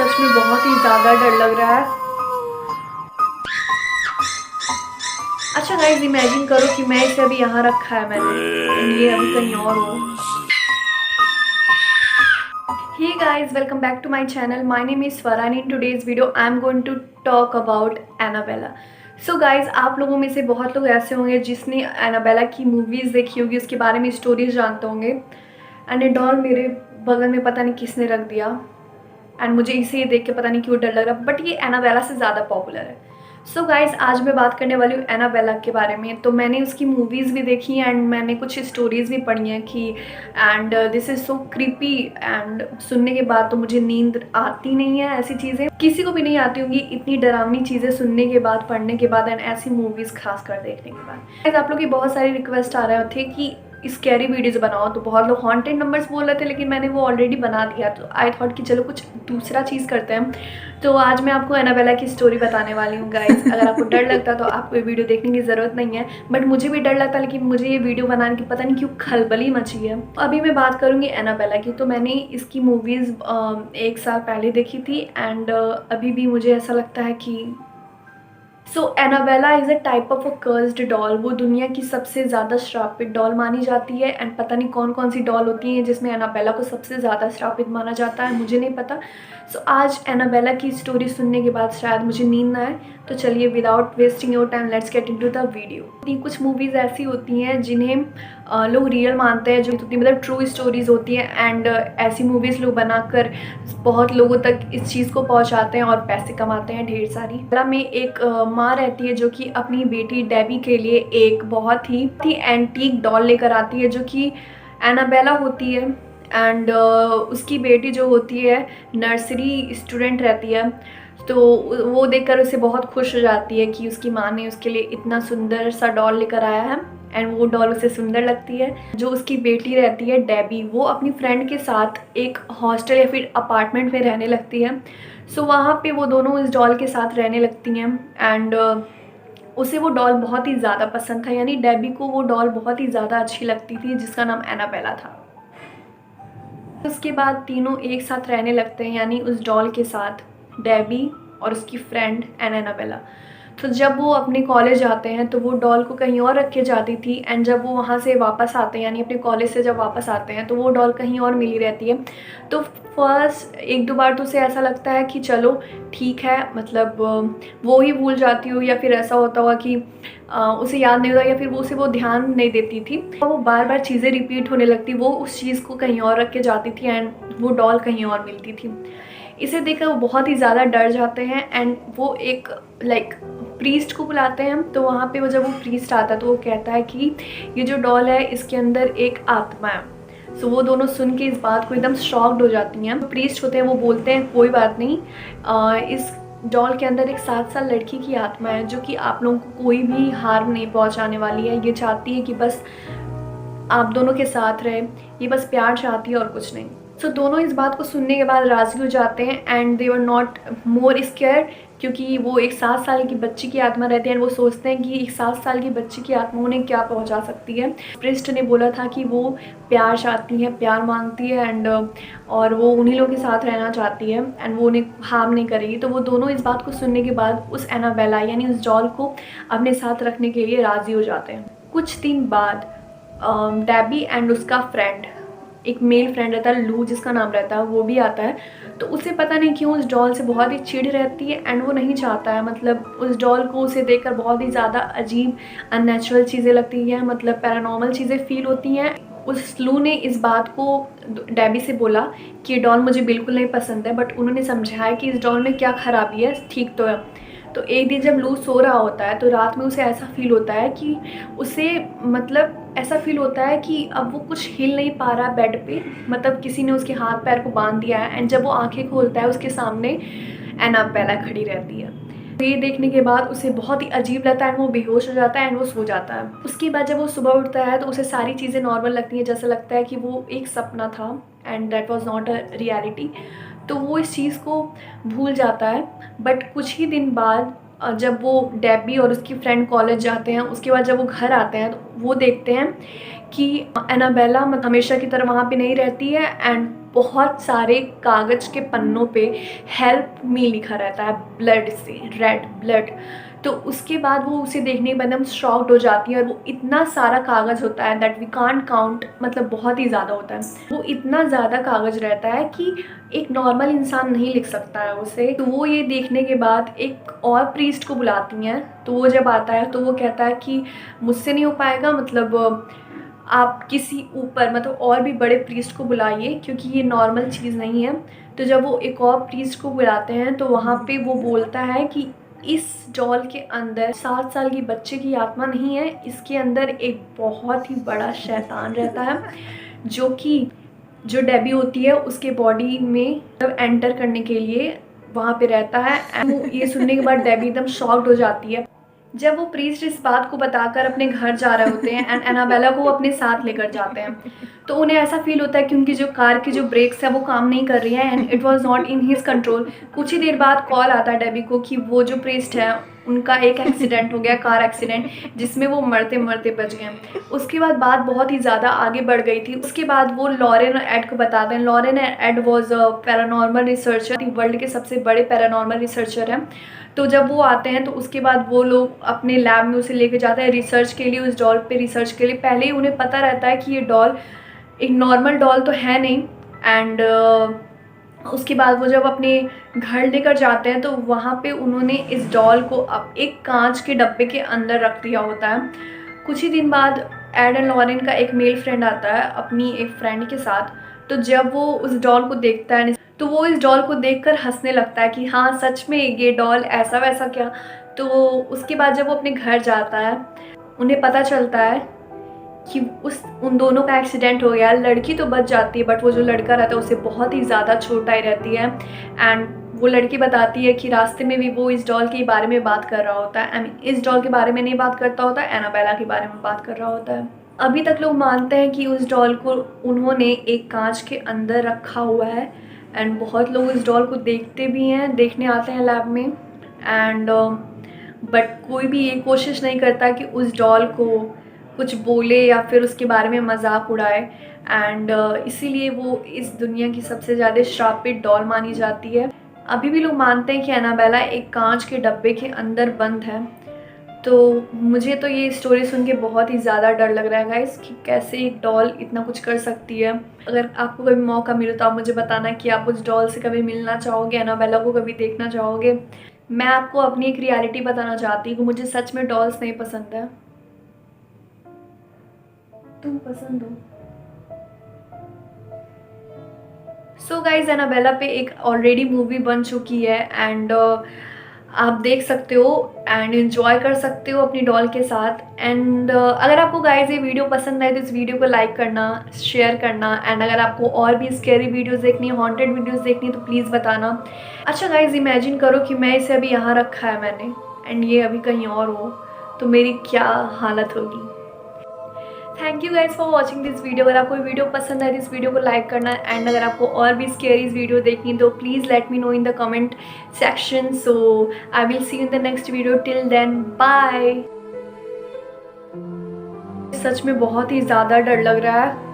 सच में बहुत ही ज़्यादा डर लग रहा है। अच्छा गाइज, इमेजिन करो कि मैं इसे अभी यहाँ रखा है मैंने, एंड ये अभी कहीं और हो। Hey guys, welcome back to my channel. My name is Swara and in today's video I am going to talk about Annabella. So guys, आप लोगों में से बहुत लोग ऐसे होंगे जिसने एनाबेला की मूवीज़ देखी होगी, उसके बारे में स्टोरीज जानते होंगे। एंड ये डॉल मेरे बगल में पता नहीं किसने रख दिया, एंड मुझे इसे ये देख के पता नहीं क्यों डर लग रहा, बट ये एनाबेला से ज़्यादा पॉपुलर है। सो गाइज, आज मैं बात करने वाली हूँ एनाबेला के बारे में। तो मैंने उसकी मूवीज़ भी देखी एंड मैंने कुछ स्टोरीज़ भी पढ़ी हैं कि and this is so creepy, and सुनने के बाद तो मुझे नींद आती नहीं है। ऐसी चीज़ें किसी को भी नहीं आती होंगी, इतनी डरावनी चीज़ें सुनने के बाद, पढ़ने के बाद, एंड ऐसी मूवीज़ खास कर देखने के बाद। आप लोग की बहुत सारी रिक्वेस्ट आ रहे थे कि स्कैरी वीडियोज़ बनाओ, तो बहुत लोग हॉन्टेड नंबर्स बोल रहे थे, लेकिन मैंने वो ऑलरेडी बना दिया। तो आई थॉट कि चलो कुछ दूसरा चीज़ करते हैं। तो आज मैं आपको एनाबेला की स्टोरी बताने वाली हूँ गाइस। अगर आपको डर लगता तो आपको ये वीडियो देखने की ज़रूरत नहीं है, बट मुझे भी डर लगता, लेकिन मुझे ये वीडियो बनाने की पता नहीं क्यों खलबली मची है। अभी मैं बात करूँगी एनाबेला की। तो मैंने इसकी मूवीज़ 1 साल पहले देखी थी, एंड अभी भी मुझे ऐसा लगता है कि Annabelle is a type of a cursed doll. वो दुनिया की सबसे ज़्यादा श्रापित डॉल मानी जाती है। एंड पता नहीं कौन कौन सी डॉल होती हैं जिसमें एनाबेला को सबसे ज़्यादा श्रापित माना जाता है, मुझे नहीं पता। आज एनाबेला की स्टोरी सुनने के बाद शायद मुझे नींद ना आए। तो चलिए, without wasting your time, let's get into the video. कुछ मूवीज़ ऐसी होती हैं जिन्हें लोग रियल मानते हैं, जो मतलब ट्रू स्टोरीज़ होती हैं, एंड ऐसी मूवीज़ लोग बनाकर बहुत लोगों तक इस चीज़ को पहुंचाते हैं और पैसे कमाते हैं ढेर सारी। में एक माँ रहती है जो कि अपनी बेटी डेबी के लिए एक बहुत ही एंटीक डॉल लेकर आती है, जो कि एनाबेला होती है। एंड उसकी बेटी जो होती है नर्सरी स्टूडेंट रहती है, तो वो देखकर उसे बहुत खुश हो जाती है कि उसकी माँ ने उसके लिए इतना सुंदर सा डॉल लेकर आया है, एंड वो डॉल उसे सुंदर लगती है। जो उसकी बेटी रहती है डेबी, वो अपनी फ्रेंड के साथ एक हॉस्टल या फिर अपार्टमेंट में रहने लगती है। वहाँ पे वो दोनों इस डॉल के साथ रहने लगती हैं, एंड उसे वो डॉल बहुत ही ज़्यादा पसंद था, यानी डेबी को वो डॉल बहुत ही ज़्यादा अच्छी लगती थी, जिसका नाम एनाबेला था। उसके बाद तीनों एक साथ रहने लगते हैं, यानी उस डॉल के साथ डेबी और उसकी फ्रेंड एनाबेला। तो जब वो अपने कॉलेज आते हैं तो वो डॉल को कहीं और रख के जाती थी, एंड जब वो वहाँ से वापस आते हैं, यानी अपने कॉलेज से जब वापस आते हैं, तो वो डॉल कहीं और मिली रहती है। तो फर्स्ट 1-2 बार तो उसे ऐसा लगता है कि चलो ठीक है, मतलब वो ही भूल जाती हो, या फिर ऐसा होता होगा कि उसे याद नहीं होता, या फिर उसे वो ध्यान नहीं देती थी। वो बार बार चीज़ें रिपीट होने लगती, वो उस चीज़ को कहीं और रख के जाती थी, एंड वो डॉल कहीं और मिलती थी। इसे देखकर वो बहुत ही ज़्यादा डर जाते हैं, एंड वो एक प्रीस्ट को बुलाते हैं। तो वहाँ पे जब वो प्रीस्ट आता है तो वो कहता है कि ये जो डॉल है इसके अंदर एक आत्मा है। वो दोनों सुन के इस बात को एकदम शॉक्ड हो जाती हैं। प्रीस्ट होते हैं, वो बोलते हैं कोई बात नहीं, इस डॉल के अंदर एक 7 साल लड़की की आत्मा है, जो कि आप लोगों को कोई भी हार्म नहीं पहुँचाने वाली है। ये चाहती है कि बस आप दोनों के साथ रहे, ये बस प्यार चाहती है और कुछ नहीं। दोनों इस बात को सुनने के बाद राज़ी हो जाते हैं, and they were not more square, क्योंकि वो एक 7 साल की बच्ची की आत्मा रहती है, और वो सोचते हैं कि एक 7 साल की बच्ची की आत्मा उन्हें क्या पहुंचा सकती है। प्रिस्ट ने बोला था कि वो प्यार चाहती है, प्यार मांगती है, एंड और वो उन्हीं लोगों के साथ रहना चाहती है, एंड वो उन्हें हार्म नहीं करेगी। तो वो दोनों इस बात को सुनने के बाद उस एनाबेला यानी उस डॉल को अपने साथ रखने के लिए राज़ी हो जाते हैं। कुछ दिन बाद डेबी एंड उसका फ्रेंड, एक मेल फ्रेंड रहता है लू जिसका नाम रहता है, वो भी आता है। तो उसे पता नहीं क्यों उस डॉल से बहुत ही चिढ़ रहती है, एंड वो नहीं चाहता है, मतलब उस डॉल को उसे देखकर बहुत ही ज़्यादा अजीब अननेचुरल चीज़ें लगती हैं, मतलब पैरानॉर्मल चीज़ें फील होती हैं। उस लू ने इस बात को डेबी से बोला कि ये डॉल मुझे बिल्कुल नहीं पसंद है, बट उन्होंने समझाया कि इस डॉल में क्या ख़राबी है, ठीक तो है। तो एक दिन जब लू सो रहा होता है तो रात में उसे ऐसा फील होता है कि उसे मतलब ऐसा फील होता है कि अब वो कुछ हिल नहीं पा रहा बेड पे, मतलब किसी ने उसके हाथ पैर को बांध दिया है। एंड जब वो आंखें खोलता है उसके सामने एनाबेला खड़ी रहती है। तो ये देखने के बाद उसे बहुत ही अजीब लगता है, एंड वो बेहोश हो जाता है, एंड वो सो जाता है। उसके बाद जब वो सुबह उठता है तो उसे सारी चीज़ें नॉर्मल लगती हैं, जैसा लगता है कि वो एक सपना था, and that was not a reality. तो वो इस चीज़ को भूल जाता है। बट कुछ ही दिन बाद जब वो डेबी और उसकी फ्रेंड कॉलेज जाते हैं, उसके बाद जब वो घर आते हैं तो वो देखते हैं कि एनाबेला हमेशा की तरह वहाँ पे नहीं रहती है, एंड बहुत सारे कागज़ के पन्नों पे हेल्प मी लिखा रहता है ब्लड से, रेड ब्लड। तो उसके बाद वो उसे देखने के बाद एकदम शॉक्ड हो जाती है, और वो इतना सारा कागज़ होता है दैट वी कांट काउंट, मतलब बहुत ही ज़्यादा होता है। वो इतना ज़्यादा कागज़ रहता है कि एक नॉर्मल इंसान नहीं लिख सकता है उसे। तो वो ये देखने के बाद एक और प्रीस्ट को बुलाती हैं। तो वो जब आता है तो वो कहता है कि मुझसे नहीं हो पाएगा, मतलब आप किसी ऊपर, मतलब और भी बड़े प्रीस्ट को बुलाइए, क्योंकि ये नॉर्मल चीज़ नहीं है। तो जब वो एक और प्रीस्ट को बुलाते हैं तो वहाँ पे वो बोलता है कि इस डॉल के अंदर 7 साल की बच्चे की आत्मा नहीं है, इसके अंदर एक बहुत ही बड़ा शैतान रहता है, जो कि जो डेबी होती है उसके बॉडी में मतलब एंटर करने के लिए वहाँ पे रहता है। एंड ये सुनने के बाद डेबी एकदम शॉक्ड हो जाती है। जब वो प्रीस्ट इस बात को बताकर अपने घर जा रहे होते हैं एंड एनाबेला को अपने साथ लेकर जाते हैं, तो उन्हें ऐसा फील होता है कि उनकी जो कार की जो ब्रेक्स है वो काम नहीं कर रही है, and it was not in his control. कुछ ही देर बाद कॉल आता है डेबी को कि वो जो प्रीस्ट है उनका एक एक्सीडेंट हो गया, कार एक्सीडेंट, जिसमें वो मरते मरते बच गए। उसके बाद बात बहुत ही ज़्यादा आगे बढ़ गई थी। उसके बाद वो लॉरेन और एड को बताते हैं। Lauren and Ed was a paranormal researcher, world के सबसे बड़े पैरानॉर्मल रिसर्चर हैं। तो जब वो आते हैं तो उसके बाद वो लोग अपने लैब में उसे लेके जाते हैं रिसर्च के लिए, उस डॉल पे रिसर्च के लिए। पहले ही उन्हें पता रहता है कि ये डॉल एक नॉर्मल डॉल तो है नहीं। एंड उसके बाद वो जब अपने घर लेकर जाते हैं तो वहाँ पे उन्होंने इस डॉल को अब एक कांच के डब्बे के अंदर रख दिया होता है। कुछ ही दिन बाद एड एंड लॉरेन का एक मेल फ्रेंड आता है अपनी एक फ्रेंड के साथ। तो जब वो उस डॉल को देखता है तो वो इस डॉल को देखकर हंसने लगता है कि हाँ सच में ये डॉल ऐसा वैसा क्या। तो उसके बाद जब वो अपने घर जाता है उन्हें पता चलता है कि उन दोनों का एक्सीडेंट हो गया। लड़की तो बच जाती है बट वो जो लड़का रहता है उसे बहुत ही ज़्यादा चोट आई रहती है। एंड वो लड़की बताती है कि रास्ते में भी वो इस डॉल के बारे में बात कर रहा होता है। इस डॉल के बारे में नहीं बात करता होता, एनाबेला के बारे में बात कर रहा होता है। अभी तक लोग मानते हैं कि उस डॉल को उन्होंने एक कांच के अंदर रखा हुआ है, एंड बहुत लोग इस डॉल को देखते भी हैं, देखने आते हैं लैब में। एंड बट कोई भी ये कोशिश नहीं करता कि उस डॉल को कुछ बोले या फिर उसके बारे में मजाक उड़ाए। एंड इसीलिए वो इस दुनिया की सबसे ज़्यादा श्रापित डॉल मानी जाती है। अभी भी लोग मानते हैं कि एनाबेला एक कांच के डब्बे के अंदर बंद है। तो मुझे तो ये स्टोरी सुन के बहुत ही ज़्यादा डर लग रहा है गाइस कि कैसे एक डॉल इतना कुछ कर सकती है। अगर आपको कभी मौका मिले तो आप मुझे बताना कि आप उस डॉल से कभी मिलना चाहोगे, एनाबेला को कभी देखना चाहोगे। मैं आपको अपनी एक रियलिटी बताना चाहती हूँ कि मुझे सच में डॉल्स नहीं पसंद है। तुम पसंद हो। सो गाइज एनाबेला पे एक ऑलरेडी मूवी बन चुकी है, एंड आप देख सकते हो एंड एंजॉय कर सकते हो अपनी डॉल के साथ। एंड अगर आपको गाइज ये वीडियो पसंद आए तो इस वीडियो को लाइक करना, शेयर करना। एंड अगर आपको और भी स्कैरी वीडियोस देखनी है, हॉन्टेड वीडियोस देखनी है तो प्लीज़ बताना। अच्छा गाइज इमेजिन करो कि मैं इसे अभी यहाँ रखा है मैंने, एंड ये अभी कहीं और हो, तो मेरी क्या हालत होगी। Thank you guys for watching this video. अगर आपको वीडियो पसंद आए तो इस वीडियो को लाइक करना। एंड अगर आपको और भी स्केरीज वीडियो देखनी तो please let me know in the comment section. So I will see you in the next video. Till then bye. सच में बहुत ही ज़्यादा डर लग रहा है।